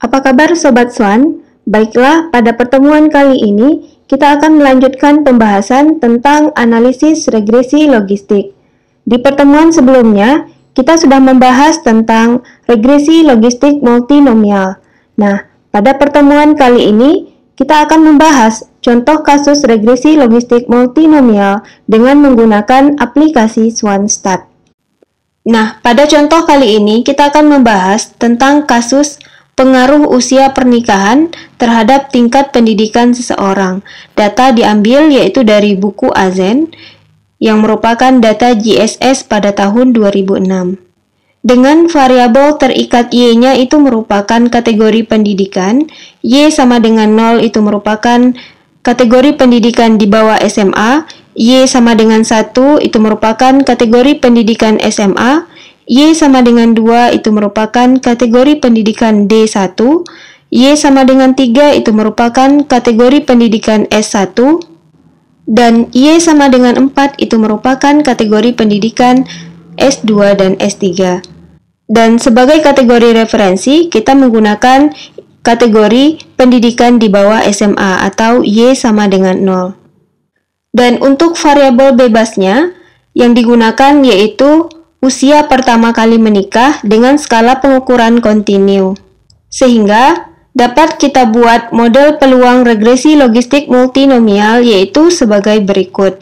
Apa kabar Sobat Swan? Baiklah, pada pertemuan kali ini kita akan melanjutkan pembahasan tentang analisis regresi logistik. Di pertemuan sebelumnya, kita sudah membahas tentang regresi logistik multinomial. Nah, pada pertemuan kali ini kita akan membahas contoh kasus regresi logistik multinomial dengan menggunakan aplikasi SwanStat. Nah, pada contoh kali ini kita akan membahas tentang kasus pengaruh usia pernikahan terhadap tingkat pendidikan seseorang. Data diambil yaitu dari buku Azen yang merupakan data GSS pada tahun 2006. Dengan variabel terikat Y-nya itu merupakan kategori pendidikan, Y sama dengan 0 itu merupakan kategori pendidikan di bawah SMA, Y sama dengan 1 itu merupakan kategori pendidikan SMA, Y sama dengan 2 itu merupakan kategori pendidikan D1, Y sama dengan 3 itu merupakan kategori pendidikan S1, dan Y sama dengan 4 itu merupakan kategori pendidikan S2 dan S3. Dan sebagai kategori referensi, kita menggunakan kategori pendidikan di bawah SMA atau Y sama dengan 0. Dan untuk variabel bebasnya, yang digunakan yaitu usia pertama kali menikah dengan skala pengukuran kontinu. Sehingga dapat kita buat model peluang regresi logistik multinomial yaitu sebagai berikut.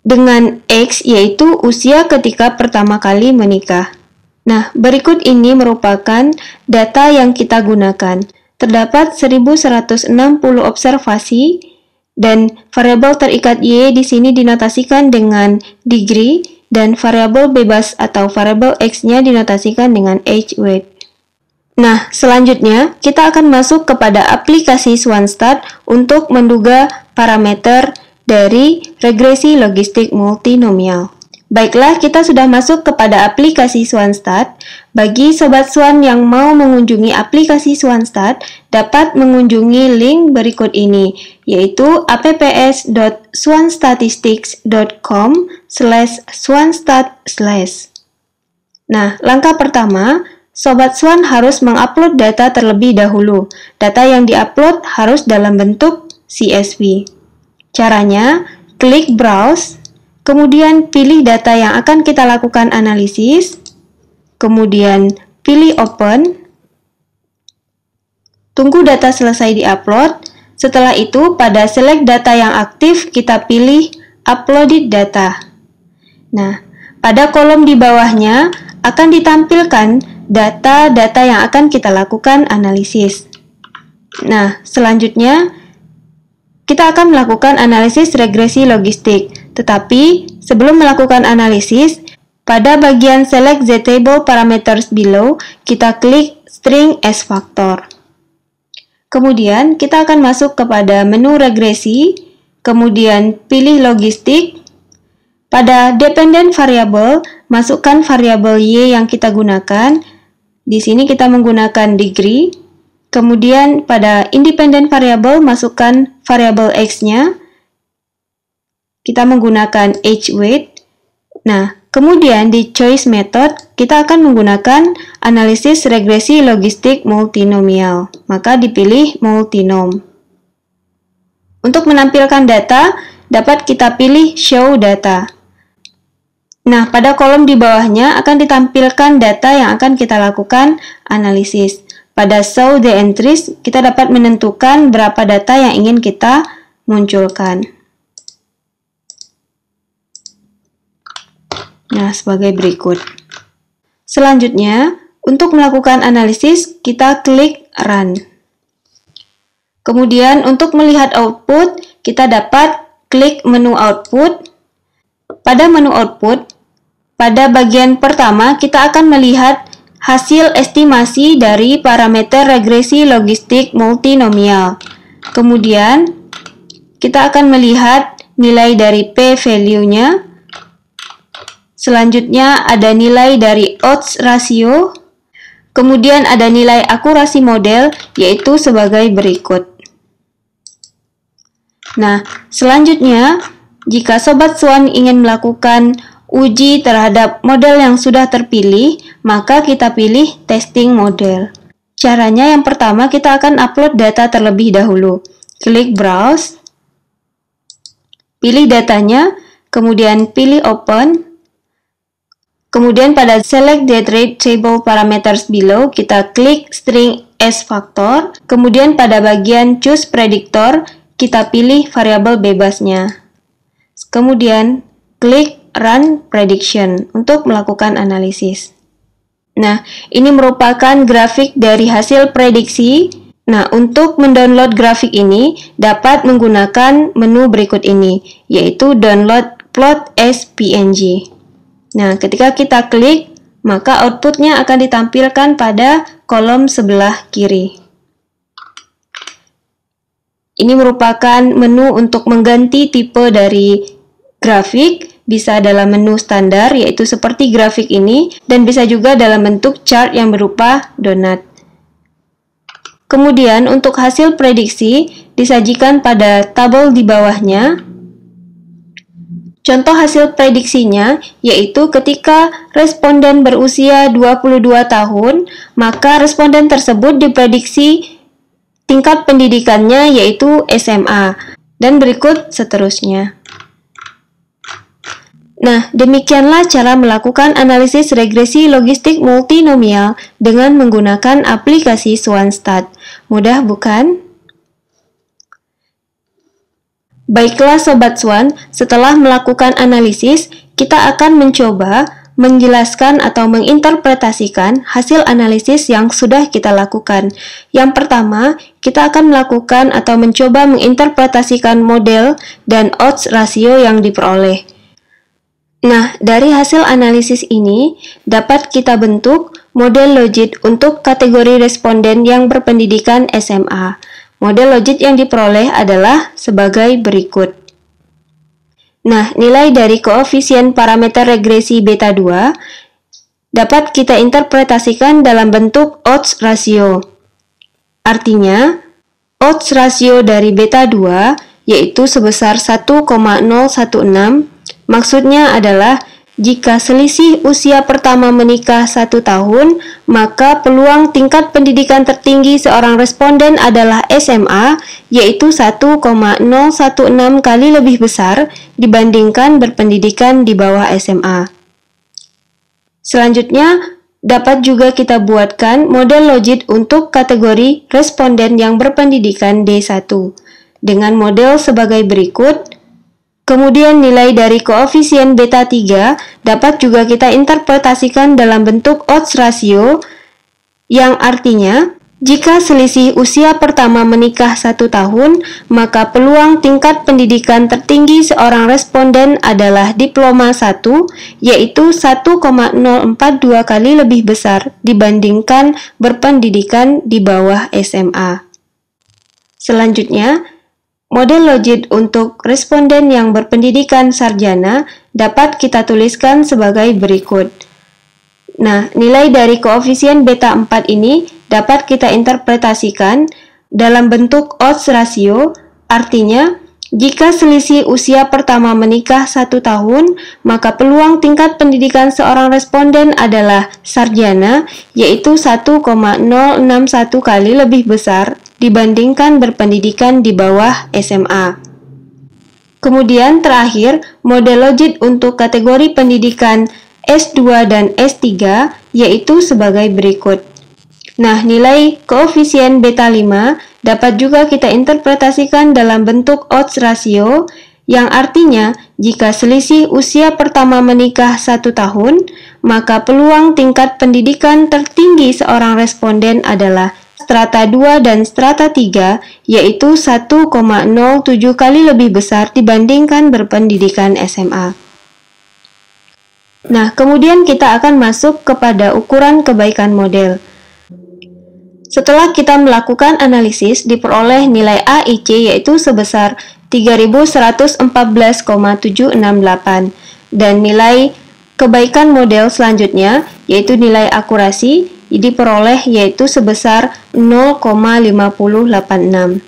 Dengan X yaitu usia ketika pertama kali menikah. Nah, berikut ini merupakan data yang kita gunakan. Terdapat 1160 observasi dan variabel terikat Y di sini dinotasikan dengan degree dan variabel bebas atau variabel X-nya dinotasikan dengan age weight. Nah, selanjutnya kita akan masuk kepada aplikasi SwanStat untuk menduga parameter dari regresi logistik multinomial. Baiklah, kita sudah masuk kepada aplikasi SwanStat. Bagi Sobat Swan yang mau mengunjungi aplikasi SwanStat, dapat mengunjungi link berikut ini, yaitu apps.swanstatistics.com/swanstat/. Nah, langkah pertama, Sobat Swan harus mengupload data terlebih dahulu. Data yang diupload harus dalam bentuk CSV. Caranya, klik Browse, kemudian pilih data yang akan kita lakukan analisis, kemudian pilih Open, tunggu data selesai diupload. Setelah itu, pada select data yang aktif, kita pilih Uploaded Data. Nah, pada kolom di bawahnya akan ditampilkan data-data yang akan kita lakukan analisis. Nah, selanjutnya kita akan melakukan analisis regresi logistik. Tetapi, sebelum melakukan analisis, pada bagian Select the Table Parameters below, kita klik String as Factor. Kemudian, kita akan masuk kepada menu regresi, kemudian pilih logistik. Pada dependent variable, masukkan variabel Y yang kita gunakan. Di sini kita menggunakan degree. Kemudian, pada independent variable, masukkan variabel X-nya. Kita menggunakan age weight. Nah, kemudian di choice method, kita akan menggunakan analisis regresi logistik multinomial. Maka dipilih multinom. Untuk menampilkan data, dapat kita pilih show data. Nah, pada kolom di bawahnya akan ditampilkan data yang akan kita lakukan analisis. Pada show the entries, kita dapat menentukan berapa data yang ingin kita munculkan. Nah, sebagai berikut. Selanjutnya, untuk melakukan analisis, kita klik Run. Kemudian, untuk melihat output, kita dapat klik menu Output. Pada menu Output, pada bagian pertama, kita akan melihat hasil estimasi dari parameter regresi logistik multinomial. Kemudian, kita akan melihat nilai dari p-value-nya. Selanjutnya ada nilai dari odds ratio, kemudian ada nilai akurasi model, yaitu sebagai berikut. Nah, selanjutnya, jika Sobat Swan ingin melakukan uji terhadap model yang sudah terpilih, maka kita pilih testing model. Caranya yang pertama kita akan upload data terlebih dahulu. Klik Browse, pilih datanya, kemudian pilih Open. Kemudian pada Select Date Rate Table Parameters below, kita klik String as Factor. Kemudian pada bagian Choose Predictor, kita pilih variabel bebasnya. Kemudian klik Run Prediction untuk melakukan analisis. Nah, ini merupakan grafik dari hasil prediksi. Nah, untuk mendownload grafik ini dapat menggunakan menu berikut ini, yaitu Download Plot as PNG. Nah, ketika kita klik, maka outputnya akan ditampilkan pada kolom sebelah kiri. Ini merupakan menu untuk mengganti tipe dari grafik, bisa dalam menu standar, yaitu seperti grafik ini, dan bisa juga dalam bentuk chart yang berupa donat. Kemudian, untuk hasil prediksi disajikan pada tabel di bawahnya. Contoh hasil prediksinya yaitu ketika responden berusia 22 tahun, maka responden tersebut diprediksi tingkat pendidikannya yaitu SMA, dan berikut seterusnya. Nah, demikianlah cara melakukan analisis regresi logistik multinomial dengan menggunakan aplikasi SwanStat. Mudah bukan? Baiklah Sobat Swan, setelah melakukan analisis, kita akan mencoba menjelaskan atau menginterpretasikan hasil analisis yang sudah kita lakukan. Yang pertama, kita akan melakukan atau mencoba menginterpretasikan model dan odds rasio yang diperoleh. Nah, dari hasil analisis ini dapat kita bentuk model logit untuk kategori responden yang berpendidikan SMA. Model logit yang diperoleh adalah sebagai berikut. Nah, nilai dari koefisien parameter regresi beta 2 dapat kita interpretasikan dalam bentuk odds rasio. Artinya, odds rasio dari beta 2 yaitu sebesar 1,016. Maksudnya adalah jika selisih usia pertama menikah 1 tahun, maka peluang tingkat pendidikan tertinggi seorang responden adalah SMA, yaitu 1,016 kali lebih besar dibandingkan berpendidikan di bawah SMA. Selanjutnya, dapat juga kita buatkan model logit untuk kategori responden yang berpendidikan D1 dengan model sebagai berikut. Kemudian nilai dari koefisien beta 3 dapat juga kita interpretasikan dalam bentuk odds rasio, yang artinya jika selisih usia pertama menikah 1 tahun, maka peluang tingkat pendidikan tertinggi seorang responden adalah diploma 1, yaitu 1,042 kali lebih besar dibandingkan berpendidikan di bawah SMA. Selanjutnya, model logit untuk responden yang berpendidikan sarjana dapat kita tuliskan sebagai berikut. Nah, nilai dari koefisien beta 4 ini dapat kita interpretasikan dalam bentuk odds rasio, artinya jika selisih usia pertama menikah 1 tahun, maka peluang tingkat pendidikan seorang responden adalah sarjana, yaitu 1,061 kali lebih besar dibandingkan berpendidikan di bawah SMA. Kemudian terakhir, model logit untuk kategori pendidikan S2 dan S3 yaitu sebagai berikut. Nah, nilai koefisien beta 5 dapat juga kita interpretasikan dalam bentuk odds rasio, yang artinya jika selisih usia pertama menikah 1 tahun, maka peluang tingkat pendidikan tertinggi seorang responden adalah strata 2 dan strata 3, yaitu 1,07 kali lebih besar dibandingkan berpendidikan SMA. Nah, kemudian kita akan masuk kepada ukuran kebaikan model. Setelah kita melakukan analisis, diperoleh nilai AIC yaitu sebesar 3114,768, dan nilai kebaikan model selanjutnya yaitu nilai akurasi diperoleh yaitu sebesar 0,5086.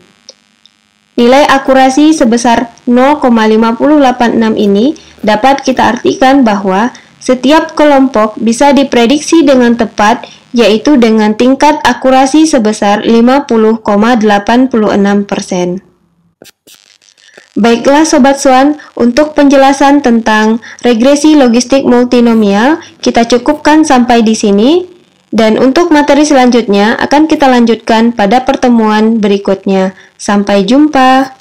Nilai akurasi sebesar 0,5086 ini dapat kita artikan bahwa Setiap kelompok bisa diprediksi dengan tepat, yaitu dengan tingkat akurasi sebesar 50,86%. Baiklah Sobat Swan, untuk penjelasan tentang regresi logistik multinomial, kita cukupkan sampai di sini. Dan untuk materi selanjutnya akan kita lanjutkan pada pertemuan berikutnya. Sampai jumpa.